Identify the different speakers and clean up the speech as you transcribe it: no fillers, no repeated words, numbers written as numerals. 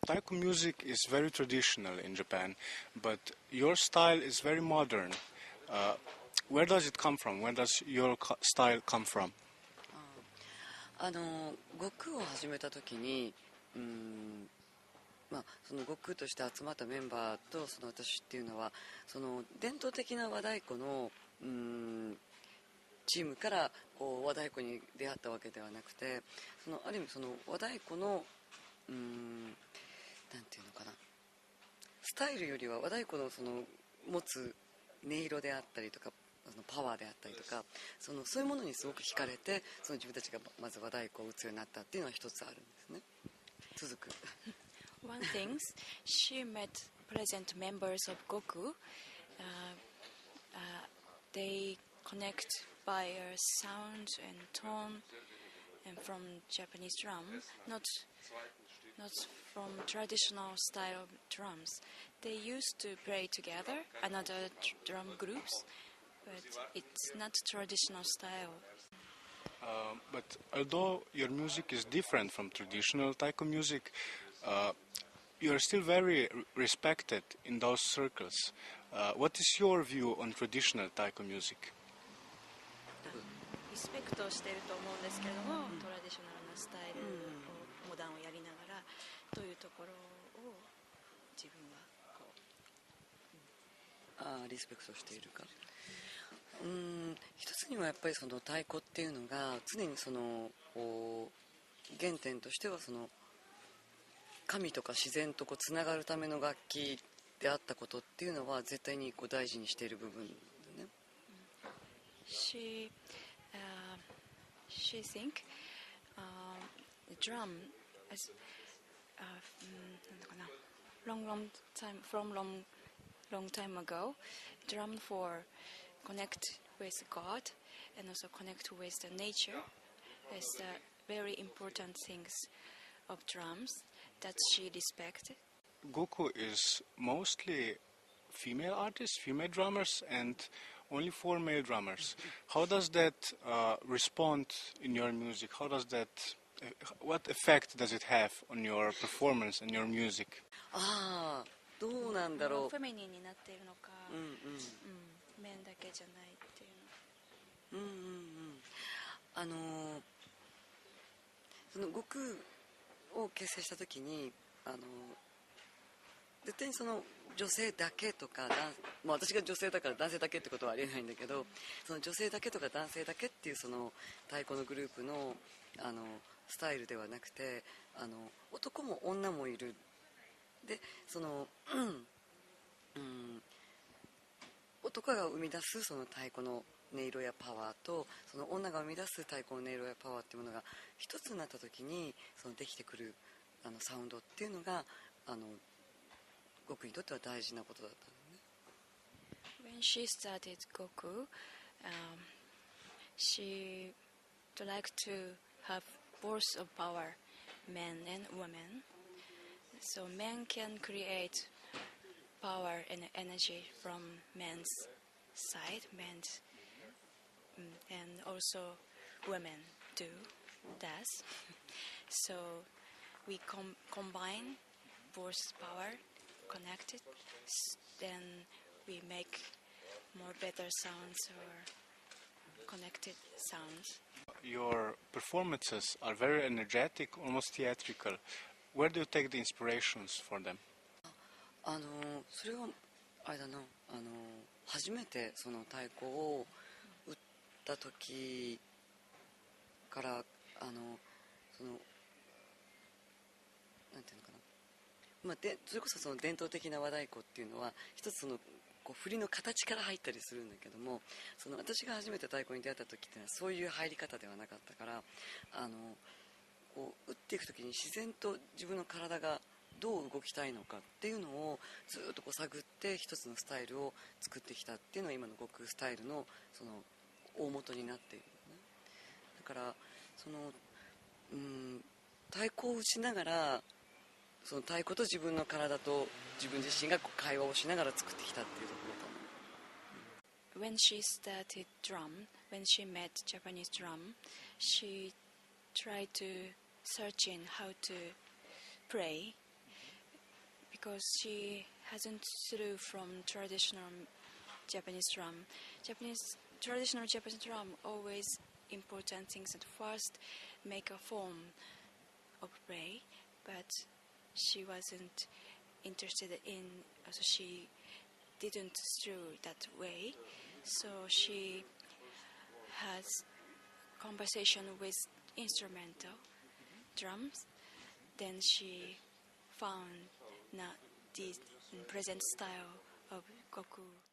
Speaker 1: Taiko music is very traditional in Japan, but your style is very modern. Where does it come from? Where does your style come from?
Speaker 2: 悟空を始めた時に、その悟空として集まったメンバーとその私っていうのはその伝統的な和太鼓のチームからこう和太鼓に出会ったわけではなくて、そのある意味その和太鼓のなんていうのかな、スタイルよりは和太鼓のその持つ音色であったりとかそのパワーであったりとかそういうものにすごく惹かれてその自分たちがまず和太鼓を打つようになったっていうのが一つあるんですね。続く
Speaker 3: One thing, she met present members of Gocoo. They connect by a sound and tone and from Japanese drum, not from traditional style of drums. They used to play together, another drum groups, but it's not traditional style.
Speaker 1: But although your music is different from traditional taiko music, you are still very respected in those circles. What is your view on traditional taiko music?
Speaker 3: リスペクトしていると思うんですけれども、トラディショナルなスタイルをモダンをやりながらどういうところを自分はこう
Speaker 2: リスペクトしているか。一つにはやっぱりその太鼓っていうのが常にその原点としてはその神とか自然とこうつながるための楽器であったことっていうのは絶対にこう大事にしている部分でね。
Speaker 3: She think the drum as long time ago, drum for connect with God and also connect with the nature is the very important things of drums that she respected.
Speaker 1: Gocoo is mostly female artists, female drummers, and only 4 male drummers. How does that respond in your music? How does that? What effect does it have on your performance and your music?
Speaker 2: どうなんだろう。
Speaker 3: フェミニンになっているのか、面だけじゃないっていうの。
Speaker 2: その悟空を結成した時に絶対にその女性だけとか私が女性だから男性だけってことはありえないんだけど、その女性だけとか男性だけっていうその太鼓のグループのスタイルではなくて男も女もいる。でその男が生み出すその太鼓の音色やパワーとその女が生み出す太鼓の音色やパワーっていうものが一つになった時にそのできてくるサウンドっていうのが悟空にとっては大事なことだったのね。
Speaker 3: When she started Gocoo, she liked to have both of power, men and women. So men can create power and energy from men's side, and also women do that. So we combine both power, connected, then we make more better sounds or connected sounds.
Speaker 1: Your performances are very energetic, almost theatrical. Where do you take the inspirations for them?
Speaker 2: それはあれだな、初めてその太鼓を打った時からそのなんていうのかな、それこそその伝統的な和太鼓っていうのは一つそのこう振りの形から入ったりするんだけども、その私が初めて太鼓に出会った時っていうのはそういう入り方ではなかったから、こう打っていく時に自然と自分の体がどう動きたいのかっていうのをずっとこう探って一つのスタイルを作ってきたっていうのが今の悟空スタイルのその大元になっている、ね、だからその太鼓を打ちながらその太鼓と自分の体と自分自身がこう会話をしながら作ってきたっていうところだと思う。
Speaker 3: When she started drum, when she met Japanese drum, she tried to search in how to play because she hasn't through from traditional Japanese drum. Traditional Japanese drum always important things at first make a form of play, but she wasn't interested in, so she didn't through that way. So she has conversation with instrumental drums. Then she found the present style of Gocoo.